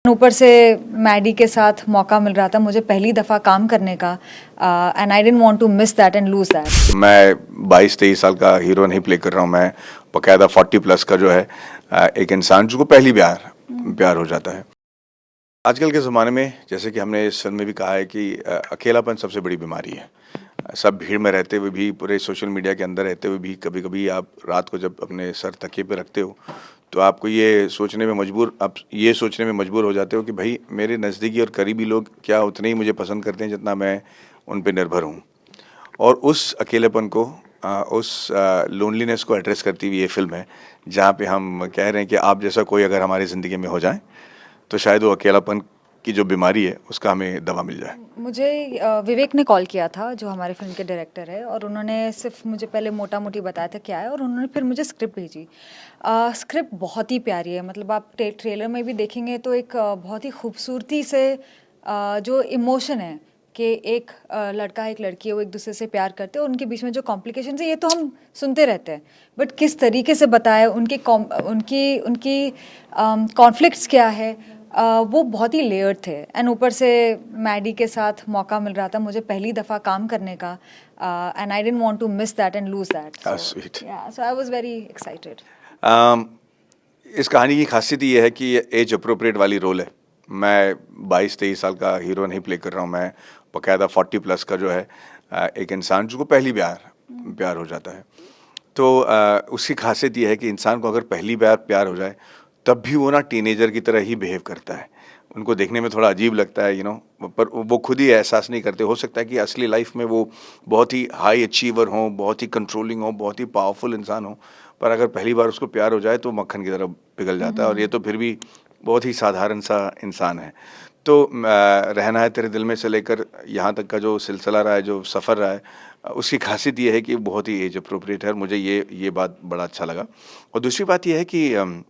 ऊपर से मैडी के साथ मौका मिल रहा था मुझे पहली दफ़ा काम करने का and I didn't want to miss that and lose that. मैं 22-23 साल का हीरो नहीं प्ले कर रहा हूँ, मैं बकायदा 40+ का जो है एक इंसान जिसको पहली बार प्यार हो जाता है। आजकल के ज़माने में जैसे कि हमने इस फिल्म में भी कहा है कि अकेलापन सबसे बड़ी बीमारी है। सब भीड़ में रहते हुए भी, पूरे सोशल मीडिया के अंदर रहते हुए भी, कभी-कभी आप रात को जब अपने सर तकिए पे रखते हो तो आपको ये सोचने में मजबूर हो जाते हो कि भाई मेरे नज़दीकी और करीबी लोग क्या उतने ही मुझे पसंद करते हैं जितना मैं उन पे निर्भर हूँ। और उस अकेलेपन को उस लोनलीनेस को एड्रेस करती हुई ये फ़िल्म है, जहाँ पे हम कह रहे हैं कि आप जैसा कोई अगर हमारी ज़िंदगी में हो जाए, तो शायद वो अकेलापन की जो बीमारी है, उसका हमें दवा मिल जाए। मुझे विवेक ने कॉल किया था जो हमारे फिल्म के डायरेक्टर है, और उन्होंने सिर्फ मुझे पहले मोटा मोटी बताया था क्या है, और उन्होंने फिर मुझे स्क्रिप्ट भेजी। स्क्रिप्ट बहुत ही प्यारी है, मतलब आप ट्रेलर में भी देखेंगे तो एक बहुत ही खूबसूरती से जो इमोशन है कि एक लड़का एक लड़की है, वो एक दूसरे से प्यार करते हैं, उनके बीच में जो कॉम्प्लिकेशन है ये तो हम सुनते रहते हैं, बट किस तरीके से बताया उनकी उनकी कॉन्फ्लिक्ट्स क्या है, वो बहुत ही लेयर्ड थे। एंड ऊपर से मैडी के साथ मौका मिल रहा था मुझे पहली दफ़ा काम करने का and I didn't want to miss that and lose that. Sweet. So I was very excited. इस कहानी की खासियत ये है कि ये एज अप्रोप्रिएट वाली रोल है। मैं 22-23 साल का हीरो नहीं प्ले कर रहा हूँ, मैं बकायदा 40+ का जो है एक इंसान जिसको पहली बार प्यार हो जाता है। तो उसकी खासियत ये है कि इंसान को अगर पहली बार प्यार हो जाए तब भी वो ना टीनेजर की तरह ही बिहेव करता है। उनको देखने में थोड़ा अजीब लगता है, पर वो खुद ही एहसास नहीं करते। हो सकता है कि असली लाइफ में वो बहुत ही हाई अचीवर हों, बहुत ही कंट्रोलिंग हों, बहुत ही पावरफुल इंसान हों, पर अगर पहली बार उसको प्यार हो जाए तो मक्खन की तरह पिघल जाता है, और ये तो फिर भी बहुत ही साधारण सा इंसान है। तो रहना है तेरे दिल में से लेकर यहाँ तक का जो सिलसिला रहा है, जो सफ़र रहा है, उसकी खासियत ये है कि बहुत ही एज अप्रोप्रिएट है, और मुझे ये बात बड़ा अच्छा लगा। और दूसरी बात ये है कि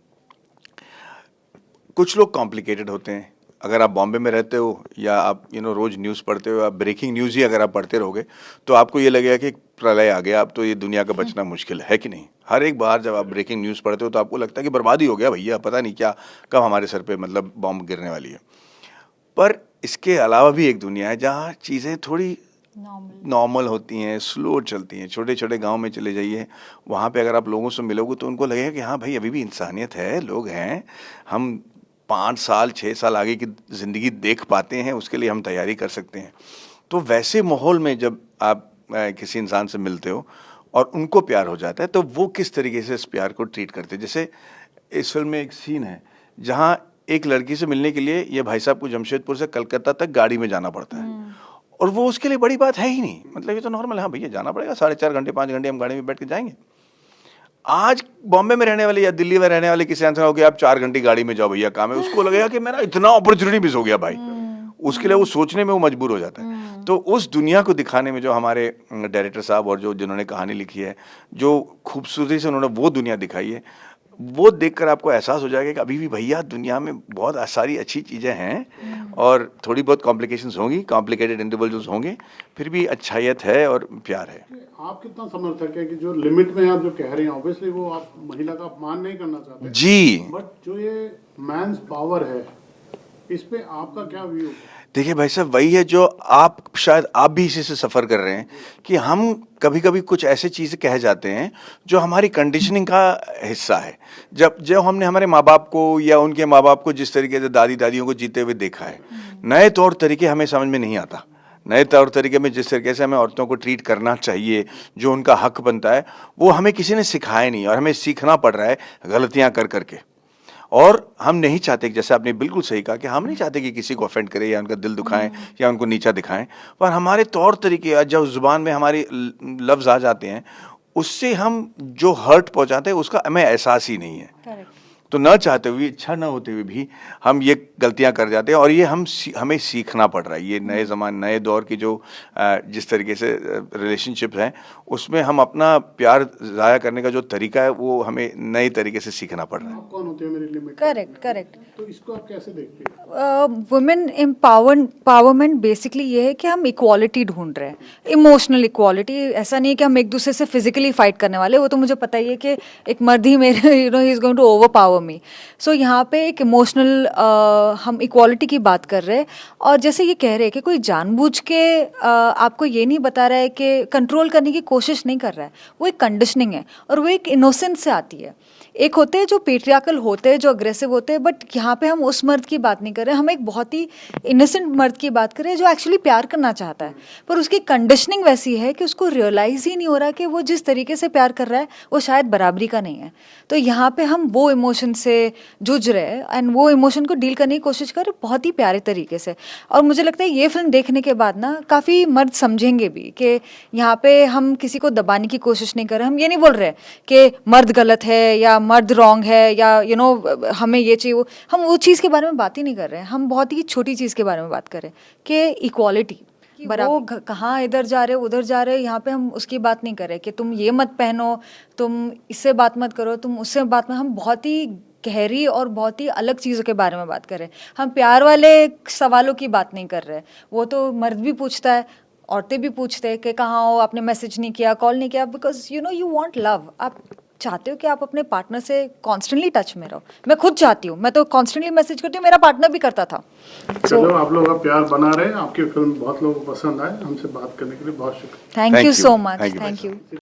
कुछ लोग कॉम्प्लिकेटेड होते हैं। अगर आप बॉम्बे में रहते हो या आप रोज़ न्यूज़ पढ़ते हो, या ब्रेकिंग न्यूज़ ही अगर आप पढ़ते रहोगे, तो आपको ये लगेगा कि प्रलय आ गया, अब तो ये दुनिया का बचना मुश्किल है कि नहीं? हर एक बार जब आप ब्रेकिंग न्यूज़ पढ़ते हो तो आपको लगता है कि बर्बाद ही हो गया भैया, पता नहीं क्या कब हमारे सर पे मतलब बॉम्ब गिरने वाली है। पर इसके अलावा भी एक दुनिया है जहाँ चीज़ें थोड़ी नॉर्मल होती हैं, स्लो चलती हैं। छोटे-छोटे गाँव में चले जाइए, वहाँ पे अगर आप लोगों से मिलोगे तो उनको लगेगा कि हाँ भाई, अभी भी इंसानियत है, लोग हैं। हम 5 साल, 6 साल आगे की ज़िंदगी देख पाते हैं, उसके लिए हम तैयारी कर सकते हैं। तो वैसे माहौल में जब आप किसी इंसान से मिलते हो और उनको प्यार हो जाता है, तो वो किस तरीके से इस प्यार को ट्रीट करते हैं। जैसे इस फ़िल्म में एक सीन है, जहाँ एक लड़की से मिलने के लिए ये भाई साहब को जमशेदपुर से कलकत्ता तक गाड़ी में जाना पड़ता है। और वो उसके लिए बड़ी बात है ही नहीं, मतलब ये तो नॉर्मल है, हाँ भैया जाना पड़ेगा, 4.5 घंटे 5 घंटे हम गाड़ी में बैठ के जाएँगे। आज बॉम्बे में रहने वाले या दिल्ली में रहने वाले किसी इंसान को कि आप 4 घंटे गाड़ी में जाओ भैया, काम है, उसको लगेगा कि मेरा इतना अपॉर्चुनिटी मिस हो गया भाई। उसके लिए वो सोचने में वो मजबूर हो जाता है। तो उस दुनिया को दिखाने में जो हमारे डायरेक्टर साहब और जिन्होंने कहानी लिखी है, जो खूबसूरती से उन्होंने वो दुनिया दिखाई है, वो देखकर आपको एहसास हो जाएगा कि अभी भी भैया दुनिया में बहुत सारी अच्छी चीज़ें हैं, और थोड़ी बहुत कॉम्प्लिकेशंस होंगी, कॉम्प्लिकेटेड इंडिविजुअल्स होंगे, फिर भी अच्छाइयत है और प्यार है। आप कितना समर्थक है कि जो लिमिट में आप जो कह रहे हैं, ऑब्वियसली वो आप महिला का अपमान नहीं करना चाहते जी, बट जो ये मैंस पावर है, इस पे आपका क्या व्यू? देखिए भाई साहब, वही है जो शायद आप भी इसी से सफ़र कर रहे हैं कि हम कभी-कभी कुछ ऐसी चीज़ें कह जाते हैं जो हमारी कंडीशनिंग का हिस्सा है। जब हमने हमारे माँ-बाप को या उनके माँ-बाप को जिस तरीके से दादी-दादियों को जीते हुए देखा है, नए तौर तरीके हमें समझ में नहीं आता। नए तौर तरीके में जिस तरीके से हमें औरतों को ट्रीट करना चाहिए, जो उनका हक बनता है, वो हमें किसी ने सिखाया नहीं, और हमें सीखना पड़ रहा है गलतियाँ कर के। और हम नहीं चाहते, जैसे आपने बिल्कुल सही कहा, कि हम नहीं चाहते कि किसी को ऑफेंड करें या उनका दिल दुखाएं या उनको नीचा दिखाएं, पर हमारे तौर तरीके या जो ज़ुबान में हमारे लफ्ज़ आ जाते हैं, उससे हम जो हर्ट पहुंचाते हैं उसका हमें एहसास ही नहीं है। करेक्ट। तो न चाहते हुए, इच्छा न होते हुए भी हम ये गलतियां कर जाते हैं, और ये हमें सीखना पड़ रहा है। ये नए नए दौर की जो जिस तरीके से रिलेशनशिप हैं, उसमें हम अपना प्यार ज़ाया करने का जो तरीका है, वो हमें नए तरीके से सीखना पड़ रहा है। आप कौन होते हैं मेरी लिमिट? करेक्ट। तो इसको आप कैसे देखते हैं? वुमेन एम्पावरमेंट बेसिकली ये है कि हम इक्वालिटी ढूंढ रहे हैं, इमोशनल इक्वालिटी। ऐसा नहीं है कि हम एक दूसरे से फिजिकली फाइट करने वाले, वो तो मुझे पता ही है कि एक मर्द ही मेरे he is going to overpower for me. So यहाँ पे एक इमोशनल हम इक्वालिटी की बात कर रहे हैं, और जैसे ये कह रहे हैं कि कोई जानबूझ के आपको ये नहीं बता रहा है कि कंट्रोल करने की कोशिश नहीं कर रहा है, वो एक कंडीशनिंग है और वो एक इनोसेंस से आती है। एक होते हैं जो पेट्रियार्कल होते हैं, जो अग्रेसिव होते हैं, बट यहाँ पे हम उस मर्द की बात नहीं कर रहे, हम एक बहुत ही इनोसेंट मर्द की बात कर रहे हैं जो एक्चुअली प्यार करना चाहता है, पर उसकी कंडीशनिंग वैसी है कि उसको रियलाइज ही नहीं हो रहा कि वो जिस तरीके से प्यार कर रहा है वो शायद बराबरी का नहीं है। तो यहाँ पे हम वो इमोशन से जूझ रहे हैं एंड वो इमोशन को डील करने की कोशिश कर रहे हैं बहुत ही प्यारे तरीके से। और मुझे लगता है ये फिल्म देखने के बाद ना काफ़ी मर्द समझेंगे भी कि यहाँ पे हम किसी को दबाने की कोशिश नहीं कर रहे। हम ये नहीं बोल रहे कि मर्द गलत है या मर्द रॉन्ग है या हमें ये चाहिए, हम वो चीज़ के बारे में बात ही नहीं कर रहे हैं। हम बहुत ही छोटी चीज़ के बारे में बात कर रहे हैं कि इक्वालिटी, वो कहाँ इधर जा रहे उधर जा रहे, यहाँ पे हम उसकी बात नहीं कर रहे कि तुम ये मत पहनो, तुम इससे बात मत करो, तुम उससे बात में, हम बहुत ही गहरी और बहुत ही अलग चीज़ों के बारे में बात कर रहे हैं। हम प्यार वाले सवालों की बात नहीं कर रहे। वो तो मर्द भी पूछता है, औरतें भी पूछते हैं कि कहाँ हो, आपने मैसेज नहीं किया, कॉल नहीं किया, बिकॉज यू वांट लव। आप चाहते हो कि आप अपने पार्टनर से कॉन्स्टेंटली टच में रहो। मैं खुद चाहती हूँ, मैं तो कॉन्स्टेंटली मैसेज करती हूँ, मेरा पार्टनर भी करता था। चलो, आप लोग का प्यार बना रहे, आपकी फिल्म बहुत लोगों को पसंद आए। हमसे बात करने के लिए बहुत शुक्रिया। Thank you so much, thank you.